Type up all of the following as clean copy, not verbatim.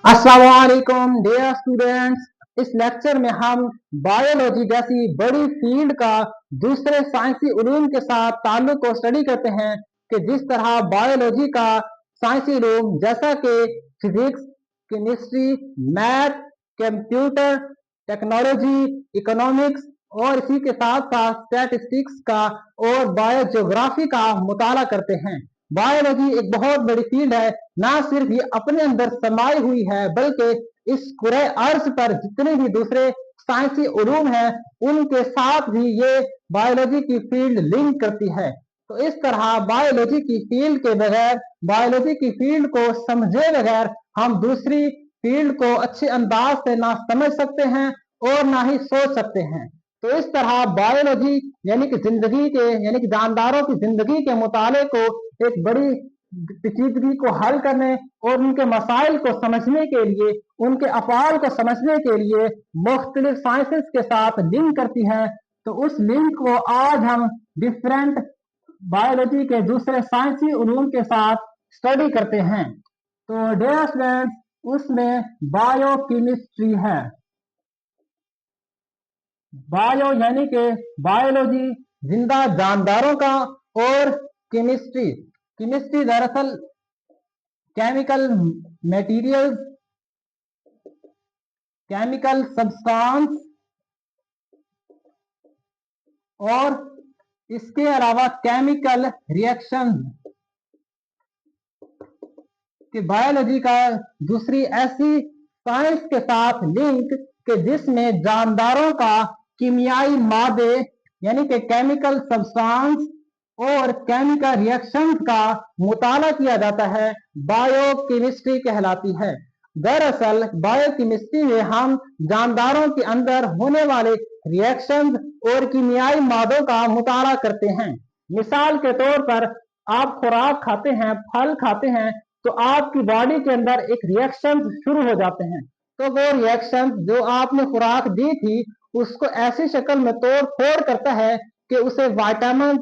अस्सलाम वालेकुम dear students. इस लेक्चर में हम बायोलॉजी जैसी बड़ी फील्ड का दूसरे साइंसी उलूम के साथ ताल्लुक को स्टडी करते हैं कि जिस तरह बायोलॉजी का साइंसी उलूम जैसा कि physics, chemistry, math, computer, technology, economics और इसी के साथ साथ स्टैटिस्टिक्स का और बायोजियोग्राफी का मुताला करते हैं। बायोलॉजी एक बहुत बड़ी फील्ड है, ना सिर्फ ये अपने अंदर समाई हुई है बल्कि इस पूरे अर्ज पर जितने भी दूसरे साइंसी उलूम हैं उनके साथ भी ये बायोलॉजी की फील्ड लिंक करती है। तो इस तरह बायोलॉजी की फील्ड के बगैर, बायोलॉजी की फील्ड को समझे बगैर हम दूसरी फील्ड को अच्छे अंदाज से ना समझ सकते हैं और ना ही सोच सकते हैं। तो इस तरह बायोलॉजी यानी कि जिंदगी के यानी कि जानदारों की जिंदगी के मुताले को एक बड़ी पेचीदगी को हल करने और उनके मसाइल को समझने के लिए, उनके अफआल को समझने के लिए मुख्तलिफ साइंसेस के साथ लिंक करती है। तो उस लिंक को आज हम डिफरेंट बायोलॉजी के दूसरे साइंसी उलूम के साथ स्टडी करते हैं। तो डियर स्टूडेंट्स, उसमें बायो केमिस्ट्री है। बायो यानी कि बायोलॉजी जिंदा जानदारों का, और केमिस्ट्री केमिस्ट्री दरअसल केमिकल मटेरियल्स, केमिकल सब्सटेंस और इसके अलावा केमिकल रिएक्शन कि बायोलॉजी का दूसरी ऐसी साइंस के साथ लिंक कि जिसमें जानदारों का कीमियाई मादे यानी कि केमिकल सब्सटेंस और केमिकल रिएक्शंस का मुताला किया जाता है, बायोकेमिस्ट्री कहलाती है। दरअसल बायोकेमिस्ट्री में हम जानदारों के अंदर होने वाले रिएक्शंस और कीमियाई मादों का मुताला करते हैं। मिसाल के तौर पर आप खुराक खाते हैं, फल खाते हैं, तो आपकी बॉडी के अंदर एक रिएक्शन शुरू हो जाते हैं। तो वो रिएक्शन जो आपने खुराक दी थी उसको ऐसी शक्ल में तोड़ फोड़ करता है कि उसे विटामिन,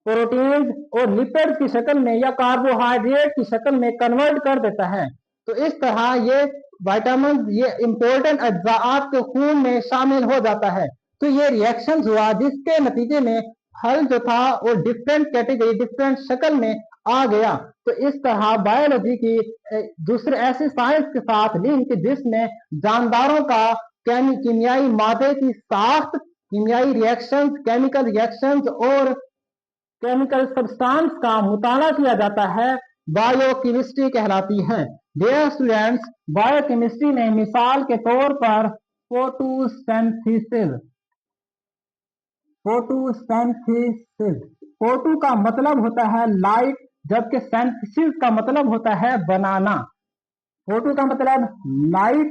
प्रोटीन और लिपिड की शक्ल में या कार्बोहाइड्रेट की शक्ल में कन्वर्ट कर देता है। तो इस तरह ये विटामिन, ये इंपॉर्टेंट अज्जा आपके खून में शामिल हो जाता है। तो ये रिएक्शन हुआ जिसके नतीजे में फल जो था वो डिफरेंट कैटेगरी, डिफरेंट शक्ल में आ गया। तो इस तरह बायोलॉजी की दूसरे ऐसी साइंस के साथ लिंक जिसमें जानदारों का कीमियाई मादे की साख्त, कीमियाई रिएक्शंस, केमिकल रिएक्शंस और केमिकल सब्सटेंस का मुताला किया जाता है, बायोकेमिस्ट्री कहलाती है। डियर स्टूडेंट्स, बायोकेमिस्ट्री में मिसाल के तौर पर फोटोसिंथेसिस, फोटोसिंथेसिस, फोटो का मतलब होता है लाइट, जबकि सिंथेसिस का मतलब होता है बनाना। फोटो का मतलब लाइट,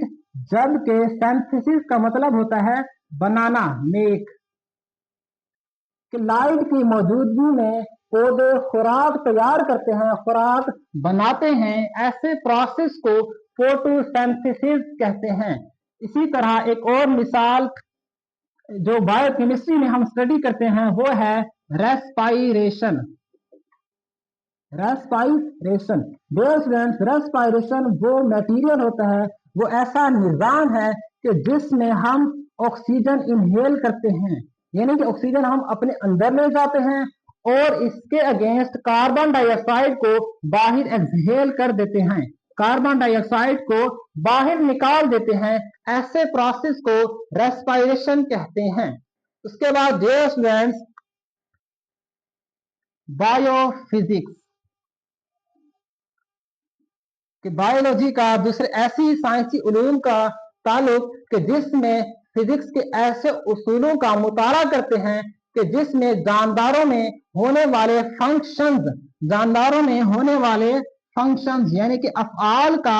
जबकि सिंथेसिस का मतलब होता है बनाना, मेक। कि लाइट की मौजूदगी में पौधे खुराक तैयार करते हैं, खुराक बनाते हैं। ऐसे प्रोसेस को फोटोसिंथेसिस कहते हैं। इसी तरह एक और मिसाल जो बायोकेमिस्ट्री में हम स्टडी करते हैं वो है रेस्पायरेशन। रेस्पायरेशन, रेस्पायरेशन वो मटेरियल होता है, वो ऐसा निजाम है कि जिसमें हम ऑक्सीजन इनहेल करते हैं, यानी कि ऑक्सीजन हम अपने अंदर ले जाते हैं और इसके अगेंस्ट कार्बन डाइऑक्साइड को बाहर एक्सहेल कर देते हैं, कार्बन डाइऑक्साइड को बाहर निकाल देते हैं। ऐसे प्रोसेस को रेस्पायरेशन कहते हैं। उसके बाद डियर स्टूडेंट्स, बायोफिजिक्स कि बायोलॉजी का दूसरे ऐसी साइंसी उलूम का ताल्लुक कि जिसमें फिजिक्स के ऐसे उसूलों का मुताला करते हैं कि जिसमें जानदारों में होने वाले फंक्शंस, जानदारों में होने वाले फंक्शंस यानी कि अफआल का,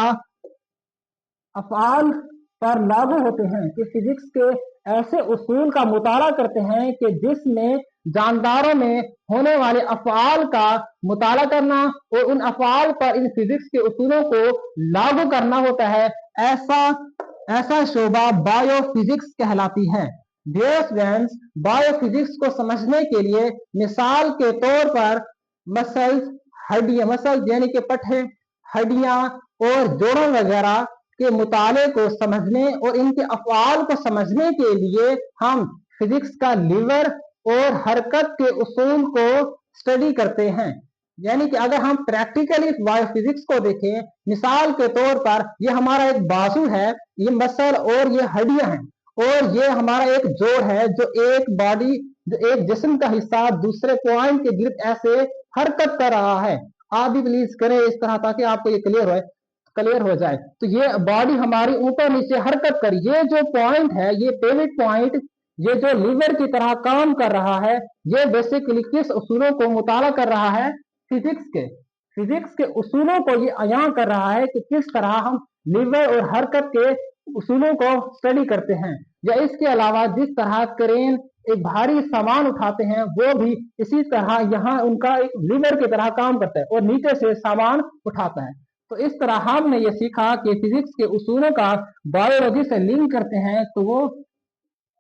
अफआल पर लागू होते हैं। कि फिजिक्स के ऐसे उसूल का मुताला करते हैं कि जिसमें जानदारों में होने वाले अफआल का मुताला करना और उन अफआल पर इन फिजिक्स के उसूलों को लागू करना होता है। ऐसा शोबा बायोफिजिक्स कहलाती है। डियर स्टूडेंट्स, बायोफिजिक्स को समझने के लिए मिसाल के तौर पर मसल्स, हड्डियां, मसल्स यानी कि पट्टे, हड्डियां और जोड़ों वगैरह के मुताले को समझने और इनके अफ़आल को समझने के लिए हम फिजिक्स का लीवर और हरकत के उसूल को स्टडी करते हैं। यानी कि अगर हम प्रैक्टिकली बायोफिजिक्स को देखें, मिसाल के तौर पर ये हमारा एक बाजू है, ये मसल और ये हड्डियां हैं, और ये हमारा एक जोड़ है जो एक जिस्म का हिस्सा दूसरे पॉइंट के गिर्द ऐसे हरकत कर रहा है। आप भी प्लीज करें इस तरह ताकि आपको ये क्लियर हो जाए। तो ये बॉडी हमारी ऊपर नीचे हरकत कर, ये जो पॉइंट है, ये पिवट पॉइंट, ये जो लीवर की तरह काम कर रहा है, ये बेसिकली किस उसूलों को मुताला कर रहा है? फिजिक्स के उसूलों को ये अयां कर रहा है कि किस तरह हम लीवर और हरकत के उसूलों को स्टडी करते हैं। या इसके अलावा जिस तरह क्रेन एक भारी सामान उठाते हैं, वो भी इसी तरह यहाँ उनका एक लीवर की तरह काम करता है और नीचे से सामान उठाता है। तो इस तरह हमने ये सीखा कि फिजिक्स के उसूलों का बायोलॉजी से लिंक करते हैं तो वो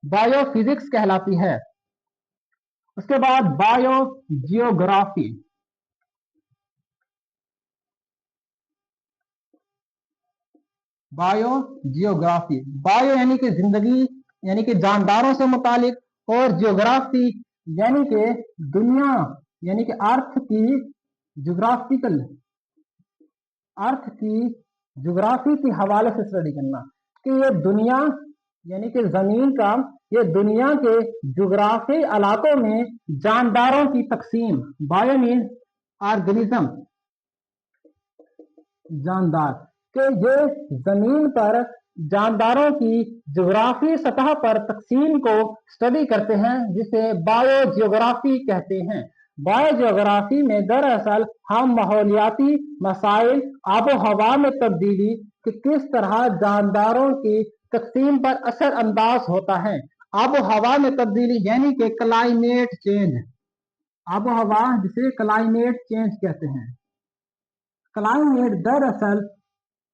बायोफिजिक्स कहलाती है। उसके बाद बायोजियोग्राफी। बायो यानी कि जिंदगी, यानी कि जानदारों से मुतालिक, और जियोग्राफी यानी कि दुनिया, यानी कि अर्थ की ज्योग्राफी की हवाले से स्टडी करना कि ये दुनिया यानी कि जमीन का, ये दुनिया के ज्योग्राफी इलाकों में जानदारों की तकसीम। बायो मीन ऑर्गेनिज्म, जानदार, कि ये जमीन पर जानदारों की ज्योग्राफी सतह पर तकसीम को स्टडी करते हैं, जिसे बायोजियोग्राफी कहते हैं। बायोजियोग्राफी में दरअसल हम माहौलियाती मसाइल, आबो हवा में तब्दीली कि किस तरह जानदारों की तकसीम पर असर अंदाज होता है। आबो हवा में तब्दीली यानी कि क्लाइमेट चेंज, आबो हवा जिसे क्लाइमेट चेंज कहते हैं। क्लाइमेट दरअसल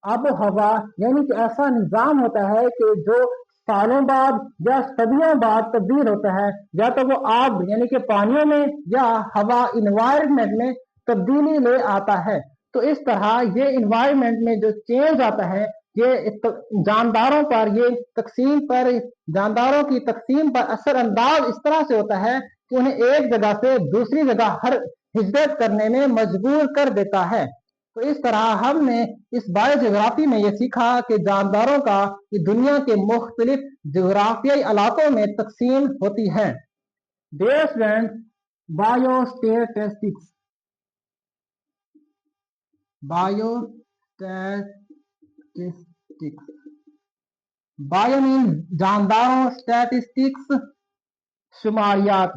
आबो हवा यानी कि ऐसा निजाम होता है कि जो सालों बाद या सदियों बाद तब्दील होता है, या तो वो आग यानी कि पानियों में या हवा इन्वायरमेंट में तब्दीली ले आता है। तो इस तरह ये इन्वायरमेंट में जो चेंज आता है, ये जानदारों पर, ये तकसीम पर, जानदारों की तकसीम पर असर अंदाज इस तरह से होता है कि उन्हें एक जगह से दूसरी जगह हर हिजरत करने में मजबूर कर देता है। तो इस तरह हमने इस बायोजियोग्राफी में ये सीखा कि जानदारों का कि दुनिया के मुख्तलिफ जियोग्राफियाई इलाकों में तकसीम होती है। Dear students, biostatistics, bio mean जानदारों, स्टैटिस्टिक्स शुमारियात,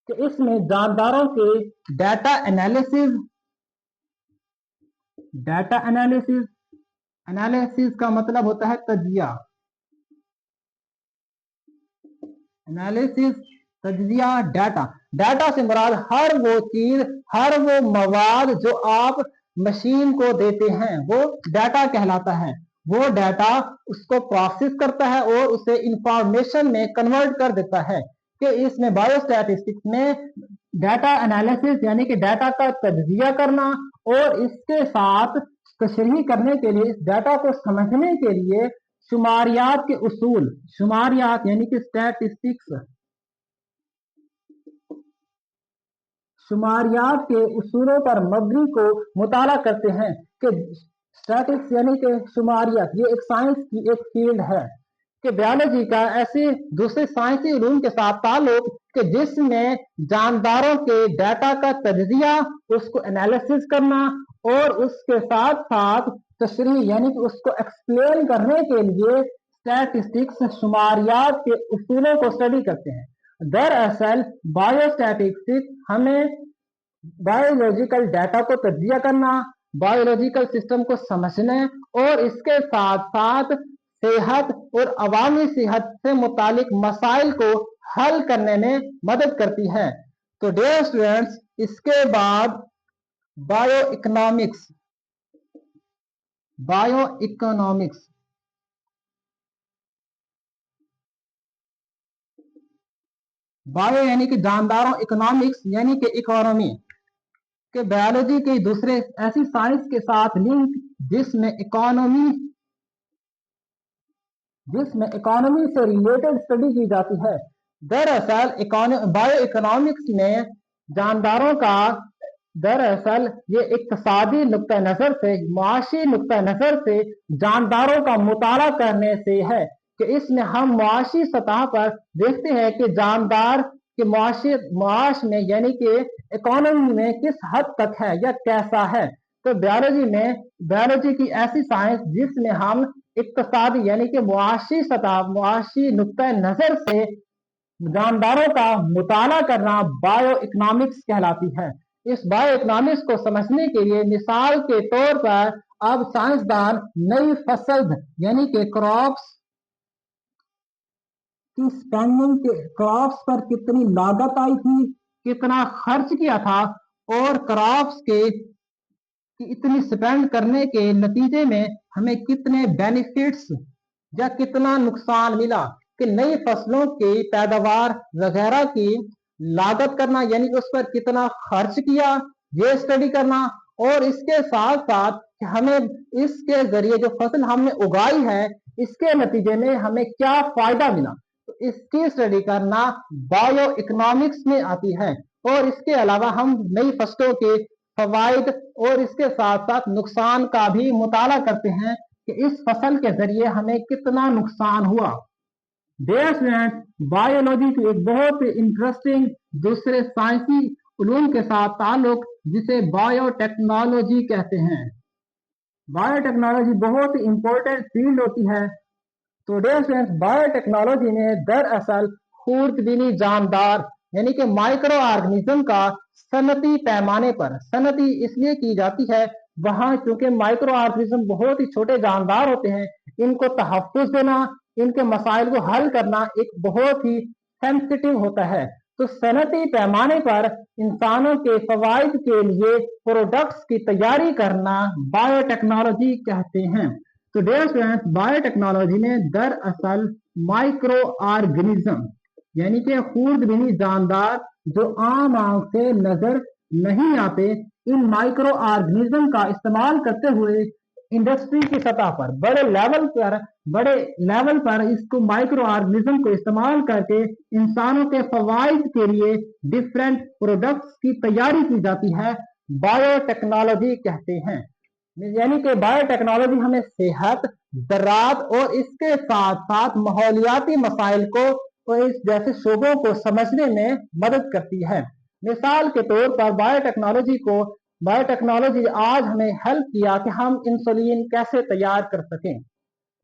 कि इसमें जानदारों के डाटा एनालिसिस का मतलब होता है तज्जिया। डाटा से मुराद हर वो चीज, हर वो मवाद जो आप मशीन को देते हैं, वो डाटा कहलाता है। वो डाटा उसको प्रोसेस करता है और उसे इंफॉर्मेशन में कन्वर्ट कर देता है। कि इसमें बायोस्टैटिस्टिक्स में डाटा एनालिसिस यानी कि डाटा का तज्जिया करना और इसके साथ तशरीह करने के लिए, इस डाटा को समझने के लिए शुमारियात के उसूल, शुमारियात यानी कि स्टैटिस्टिक्स, शुमारियात के उसूलों पर मबनी को मुताला करते हैं। कि स्टैटिक्स यानी कि शुमारियात, ये एक साइंस की एक फील्ड है कि बायोलॉजी का ऐसे दूसरे साइंसी इल्म के साथ ताल्लुक कि जिसमें जानदारों के डाटा का तज्जिया, उसको एनालिसिस करना और उसके साथ साथ तशरीह यानी कि उसको एक्सप्लेन करने के लिए स्टैटिस्टिक्स शुमारियात के उसूलों को स्टडी करते हैं। दरअसल बायोस्टैटिस्टिक्स हमें बायोलॉजिकल डाटा को तज्जिया करना, बायोलॉजिकल सिस्टम को समझने और इसके साथ साथ सेहत और अवामी सेहत से मुतालिक मसाइल को हल करने में मदद करती है। तो डियर स्टूडेंट्स, इसके बाद बायो इकोनॉमिक्स, बायो यानी कि जानदारों, इकोनॉमिक्स यानी कि इकोनॉमी, के बायोलॉजी के दूसरे ऐसी साइंस के साथ लिंक जिसमें इकोनॉमी जिसमें इकोनॉमी से रिलेटेड स्टडी की जाती है। दरअसल बायो इकोनॉमिक्स में जानदारों का दरअसल ये इक्तिसादी नुक्ता नजर से, मुआशी नुक्ता नजर से जानदारों का मुताला करने से है कि इसमें हम मुआशी सतह पर देखते हैं कि जानदार के मुआश में यानी कि इकोनॉमी में किस हद तक है या कैसा है। तो बायोलॉजी की ऐसी साइंस जिसमें हम इक्तिसादी यानी कि मुआशी सतह, मुआशी नुक्ता नजर से जानदारों का मुताला करना बायो इकोनॉमिक्स कहलाती है। इस बायो इकोनॉमिक्स को समझने के लिए मिसाल के तौर पर अब साइंसदान नई फसल यानी कि क्रॉप्स की स्पेंडिंग के क्रॉप्स पर कितनी लागत आई थी, कितना खर्च किया था और क्रॉप्स के इतनी स्पेंड करने के नतीजे में हमें कितने बेनिफिट्स या कितना नुकसान मिला, कि नई फसलों की पैदावार वगैरह की लागत करना यानी उस पर कितना खर्च किया ये स्टडी करना, और इसके साथ साथ हमें इसके जरिए जो फसल हमने उगाई है इसके नतीजे में हमें क्या फायदा मिला, तो इसकी स्टडी करना बायो इकोनॉमिक्स में आती है। और इसके अलावा हम नई फसलों के फवाइद और इसके साथ साथ नुकसान का भी मुताला करते हैं कि इस फसल के जरिए हमें कितना नुकसान हुआ। बायोलॉजी की एक बहुत इंटरेस्टिंग दूसरे साइंसी उलूम के साथ ताल्लुक जिसे बायोटेक्नोलॉजी कहते हैं। बायोटेक्नोलॉजी बहुत ही इंपॉर्टेंट फील्ड होती है। तो बायोटेक्नोलॉजी में दरअसल खूर्दबीनी जानदार यानी कि माइक्रो ऑर्गेनिज्म का सनती पैमाने पर, सनती इसलिए की जाती है वहां क्योंकि माइक्रो ऑर्गेनिज्म बहुत ही छोटे जानदार होते हैं, इनको तहफ्फुज़ देना, इनके मसाइल को हल करना एक बहुत ही सेंसिटिव होता है। तो सनती पैमाने पर इंसानों के फवाइद के लिए प्रोडक्ट्स की तैयारी करना बायोटेक्नोलॉजी कहते हैं। तो डियर स्टूडेंट्स, बायोटेक्नोलॉजी में दरअसल माइक्रो ऑर्गेनिज्म यानी कि खूर्दबीनी जानदार जो आम आंख से नजर नहीं आते, इन माइक्रो ऑर्गेनिज्म का इस्तेमाल करते हुए इंडस्ट्री की सतह पर बड़े लेवल पर इसको माइक्रो ऑर्गेनिज्म को इस्तेमाल करके इंसानों के फवाइद के लिए डिफरेंट प्रोडक्ट्स की तैयारी की जाती है, बायोटेक्नोलॉजी कहते हैं। यानी कि बायोटेक्नोलॉजी हमें सेहत, ज़राअत और इसके साथ साथ माहौलियाती मसाइल को और इस जैसे शोबों को समझने में मदद करती है। मिसाल के तौर पर बायोटेक्नोलॉजी आज हमें हेल्प किया कि हम इंसुलिन कैसे तैयार कर सकें।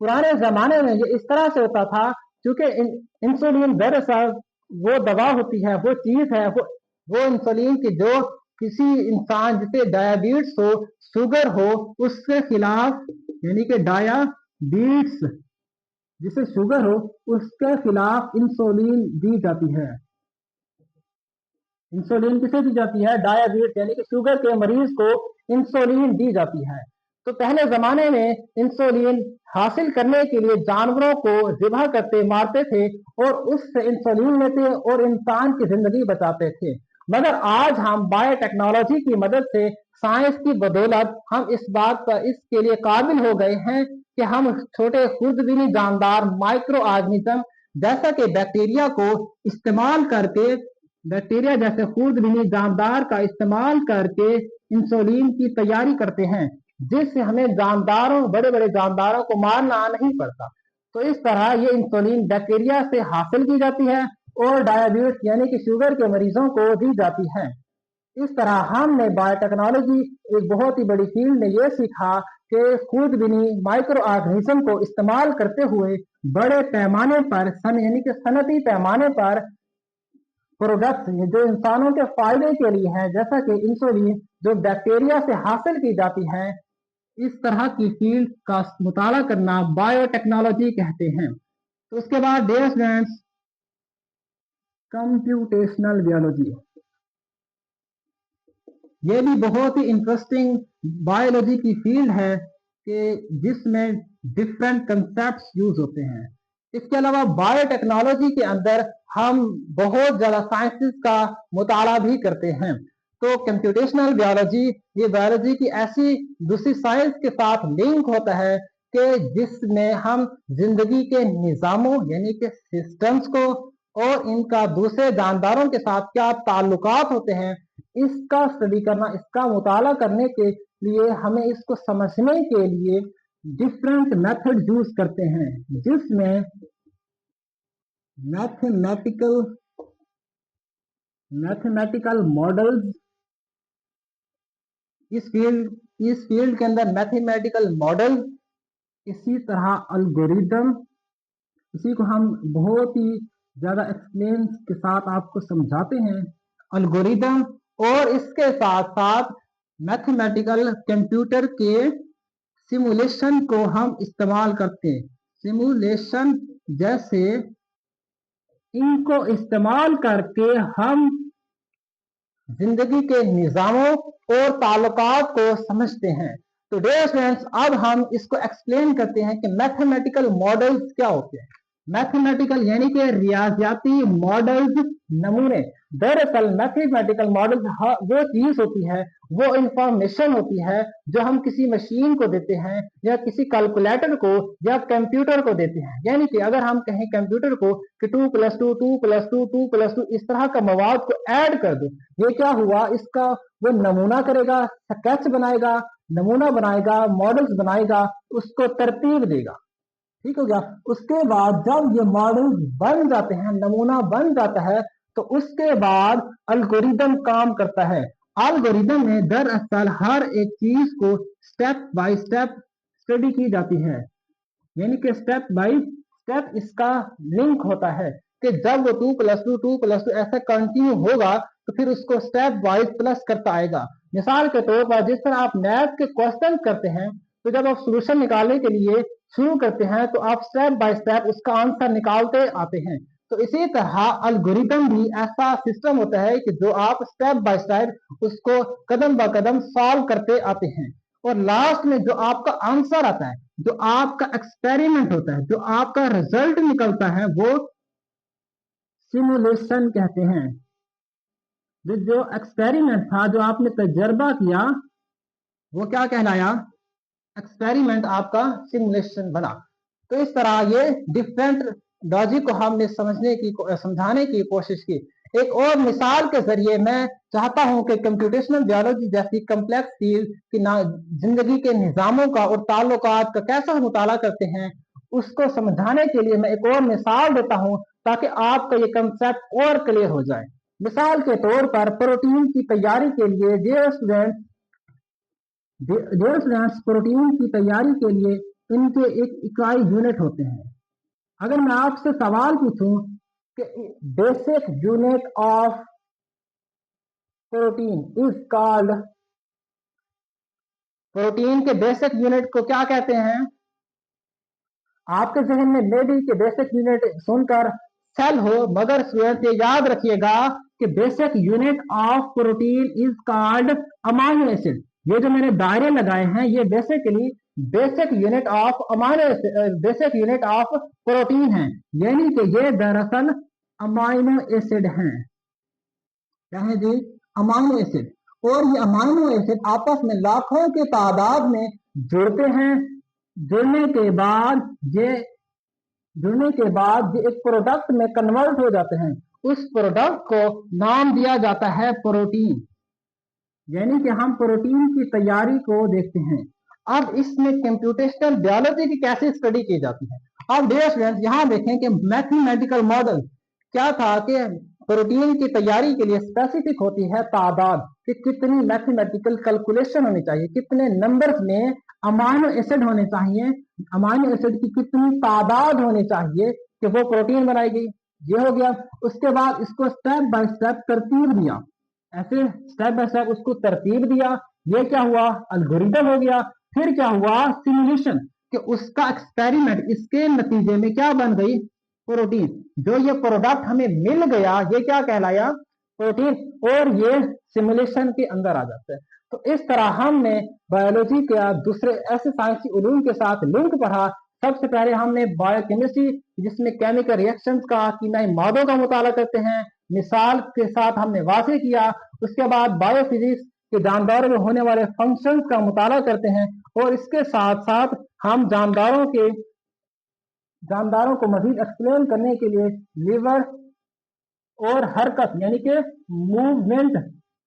पुराने जमाने में ये इस तरह से होता था क्योंकि इंसुलिन दरअसल वो दवा होती है, वो चीज है, वो इंसुलिन की जो किसी इंसान जिसे डायबिटीज हो, शुगर हो, उसके खिलाफ यानी कि डायबिटीज जिसे शुगर हो उसके खिलाफ इंसुलिन दी जाती है। इंसुलिन किसे दी जाती है? डायबिटीज यानी कि शुगर के मरीज को इंसुलिन दी जाती है। तो पहले जमाने में इंसुलिन हासिल करने के लिए जानवरों को ज़िबह करते मारते थे और उससे इंसुलिन लेते और इंसान की जिंदगी बचाते थे। मगर आज हम बायोटेक्नोलॉजी की मदद से, साइंस की बदौलत हम इस बात पर इसके लिए काबिल हो गए हैं कि हम छोटे खुर्दबीनी जानदार माइक्रो ऑर्गेनिज्म जैसा कि बैक्टीरिया को इस्तेमाल करके, बैक्टीरिया जैसे खुर्दबीनी जानदार का इस्तेमाल करके इंसुलिन की तैयारी करते हैं, जिससे हमें बड़े बड़े जानदारों को मारना नहीं पड़ता। तो इस तरह ये इंसुलिन बैक्टीरिया से हासिल की जाती है और डायबिटीज यानी कि शुगर के मरीजों को दी जाती है। इस तरह हमने बायोटेक्नोलॉजी एक बहुत ही बड़ी फील्ड में ये सीखा कि खुर्दबीनी माइक्रो ऑर्गेनिज्म को इस्तेमाल करते हुए बड़े पैमाने पर यानी कि सनती पैमाने पर प्रोडक्ट्स जो इंसानों के फायदे के लिए है, जैसा कि इंसुलिन जो बैक्टीरिया से हासिल की जाती है, इस तरह की फील्ड का मुताला करना बायोटेक्नोलॉजी कहते हैं। तो उसके बाद डियर स्टूडेंट्स, कंप्यूटेशनल बायोलॉजी, ये भी बहुत ही इंटरेस्टिंग बायोलॉजी की फील्ड है कि जिसमें डिफरेंट कंसेप्ट्स यूज होते हैं। इसके अलावा बायोटेक्नोलॉजी के अंदर हम बहुत ज्यादा साइंसेस का मुताला भी करते हैं। तो कंप्यूटेशनल बायोलॉजी ये बायोलॉजी की ऐसी दूसरी साइंस के साथ लिंक होता है कि जिसमें हम जिंदगी के निज़ामों यानी कि सिस्टम्स को और इनका दूसरे जानदारों के साथ क्या ताल्लुकात होते हैं, इसका स्टडी करना, इसका मुताला करने के लिए हमें इसको समझने के लिए डिफरेंट मेथड यूज करते हैं, जिसमें मैथमेटिकल मॉडल्स, इस फील्ड के अंदर मैथमेटिकल मॉडल, इसी तरह अल्गोरिदम, इसी को हम बहुत ही ज्यादा एक्सप्लेन के साथ आपको समझाते हैं, अल्गोरिदम, और इसके साथ साथ मैथमेटिकल कंप्यूटर के सिमुलेशन को हम इस्तेमाल करते हैं। सिमुलेशन जैसे इनको इस्तेमाल करके हम जिंदगी के निज़ामों और ताल्लुकात को समझते हैं। तो डियर स्टूडेंट्स, अब हम इसको एक्सप्लेन करते हैं कि मैथमेटिकल मॉडल्स क्या होते हैं। मैथमेटिकल यानी कि रियाजियाती मॉडल्स, नमूने। दरअसल मैथमेटिकल मॉडल्स वो चीज होती है, वो इंफॉर्मेशन होती है जो हम किसी मशीन को देते हैं या किसी कैलकुलेटर को या कंप्यूटर को देते हैं। यानी कि अगर हम कहें कंप्यूटर को कि 2 + 2 2 + 2 2 + 2 इस तरह का मवाद को ऐड कर दो, ये क्या हुआ, इसका वो नमूना करेगा, स्केच बनाएगा, नमूना बनाएगा, मॉडल्स बनाएगा, उसको तरतीब देगा। ठीक हो गया। उसके बाद जब ये मॉडल बन जाते हैं, नमूना बन जाता है, तो उसके बाद अल्गोरिदम काम करता है। अल्गोरिदम में दरअसल हर एक चीज को स्टेप बाय स्टेप स्टडी की जाती है, यानी कि स्टेप बाय स्टेप इसका लिंक होता है कि जब वो 2 + 2 2 + 2 ऐसा कंटिन्यू होगा तो फिर उसको स्टेप वाइज प्लस करता आएगा। मिसाल के तौर पर जिस तरह आप मैथ के क्वेश्चन करते हैं, तो जब आप सोल्यूशन निकालने के लिए शुरू करते हैं तो आप स्टेप बाय स्टेप उसका आंसर निकालते आते हैं। तो इसी तरह अल्गोरिदम भी ऐसा सिस्टम होता है कि जो आप स्टेप बाय स्टेप उसको कदम ब कदम सॉल्व करते आते हैं, और लास्ट में जो आपका आंसर आता है, जो आपका एक्सपेरिमेंट होता है, जो आपका रिजल्ट निकलता है, वो सिमुलेशन कहते हैं। जो एक्सपेरिमेंट था, जो आपने तजर्बा किया, वो क्या कहलाया, एक्सपेरिमेंट आपका सिमुलेशन बना। तो इस तरह ये डिफरेंट लॉजिक को हमने समझाने की कोशिश की। एक और मिसाल के जरिए मैं चाहता हूं कि कंप्यूटेशनल बायोलॉजी जैसी कम्प्लेक्स फील्ड की जिंदगी के निज़ामों का और ताल्लुकात का कैसा मुताला करते हैं, उसको समझाने के लिए मैं एक और मिसाल देता हूं ताकि आपका ये कंसेप्ट और क्लियर हो जाए। मिसाल के तौर पर प्रोटीन की तैयारी के लिए डियर स्टूडेंट्स, प्रोटीन की तैयारी के लिए इनके एक इकाई यूनिट होते हैं। अगर मैं आपसे सवाल पूछूं कि basic unit of protein is called, protein के बेसिक यूनिट को क्या कहते हैं? आपके जहन में लेडी के बेसिक यूनिट सुनकर सेल हो, मगर स्टूडेंट ये याद रखिएगा कि basic unit of protein is called amino acid. ये जो मैंने दायरे लगाए हैं, ये basically basic unit of basic unit of protein है, यानी कि ये दरअसल अमाइनो एसिड हैं। क्या है जी? Amino acid. और ये अमाइनो एसिड आपस में लाखों के तादाद में जुड़ते हैं। जुड़ने के बाद ये एक प्रोडक्ट में कन्वर्ट हो जाते हैं। उस प्रोडक्ट को नाम दिया जाता है प्रोटीन, यानी कि हम प्रोटीन की तैयारी को देखते हैं। अब इसमें कंप्यूटेशनल बायोलॉजी की कैसे स्टडी की जाती है। अब डियर स्टूडेंट्स, यहाँ देखें कि मैथमेटिकल मॉडल क्या था कि प्रोटीन की तैयारी के लिए स्पेसिफिक होती है तादाद, कि कितनी मैथमेटिकल कैलकुलेशन होनी चाहिए, कितने नंबर्स में अमाइनो एसिड होने चाहिए, अमाइनो एसिड की कितनी तादाद होनी चाहिए कि वो प्रोटीन बनाएगी। ये हो गया। उसके बाद इसको स्टेप बाय स्टेप तरतीब दिया, ऐसे स्टेप बाय स्टेप उसको तरतीब दिया। ये क्या हुआ? अल्गोरिदम हो गया। फिर क्या हुआ? सिमुलेशन, कि उसका एक्सपेरिमेंट, इसके नतीजे में क्या बन गई? प्रोटीन। जो ये प्रोडक्ट हमें मिल गया, ये क्या कहलाया? प्रोटीन। और ये सिमुलेशन के अंदर आ जाता है। तो इस तरह हमने बायोलॉजी का दूसरे ऐसे साइंसी उलूम के साथ लिंक पढ़ा। सबसे पहले हमने बायोकेमिस्ट्री, जिसमें केमिकल रिएक्शंस का, कीमियाई मादों का मुताला करते हैं, मिसाल के साथ हमने वाज़ेह किया। उसके बाद बायोफिजिक्स के जानदारों में होने वाले फंक्शंस का मुताला करते हैं, और इसके साथ साथ हम जानदारों को मजीद एक्सप्लेन करने के लिए लीवर और हरकत यानी कि मूवमेंट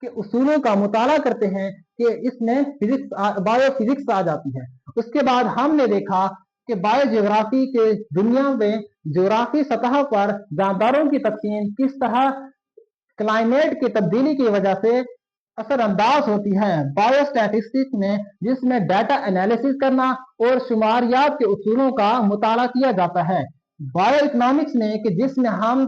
के उसूलों का मुताला करते हैं कि इसमें बायोफिजिक्स आ जाती है। उसके बाद हमने देखा कि बायोजियोग्राफी के दुनिया में ज्योग्राफी सतह पर जानदारों की तकसीम किस तरह क्लाइमेट की तब्दीली की वजह से असरअंदाज होती है। बायोस्टैटिस्टिक्स में जिसमें डाटा एनालिसिस करना और शुमारियात के उसूलों का मुताला किया जाता है। बायो इकोनॉमिक्स में कि जिसमें हम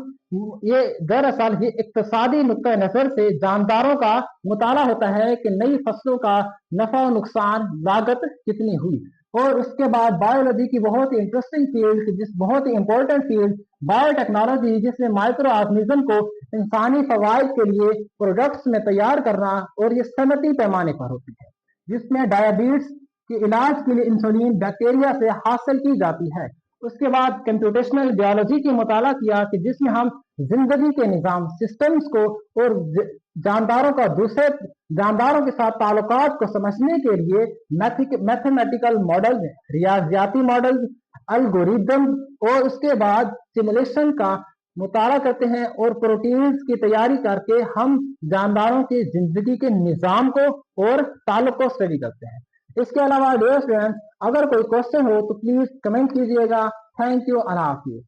ये दरअसल ये इक्तसादी नुक्ता नजर से जानदारों का मुताला होता है कि नई फसलों का नफा नुकसान लागत कितनी हुई। और उसके बाद बायोलॉजी की बहुत ही इंटरेस्टिंग फील्ड बहुत ही इंपॉर्टेंट फील्ड बायोटेक्नोलॉजी जिसमें माइक्रो ऑर्गेनिज्म को इंसानी फवाइद के लिए प्रोडक्ट्स में तैयार करना और ये सनती पैमाने पर होती है, जिसमें डायबिटीज के इलाज के लिए इंसुलिन बैक्टीरिया से हासिल की जाती है। उसके बाद कंप्यूटेशनल बायोलॉजी की मुताला किया कि जिसमें हम जिंदगी के निज़ाम सिस्टम्स को और जानदारों का दूसरे जानदारों के साथ ताल्लुकात को समझने के लिए मैथमेटिकल मॉडल, रियाजियाती मॉडल, एल्गोरिदम और उसके बाद सिमुलेशन का मुताला करते हैं और प्रोटीन्स की तैयारी करके हम जानदारों की जिंदगी के निज़ाम को और ताल्लुक को स्टडी करते हैं। इसके अलावा डियर स्टूडेंट्स, अगर कोई क्वेश्चन हो तो प्लीज कमेंट कीजिएगा। थैंक यू, अल्लाह हाफिज़।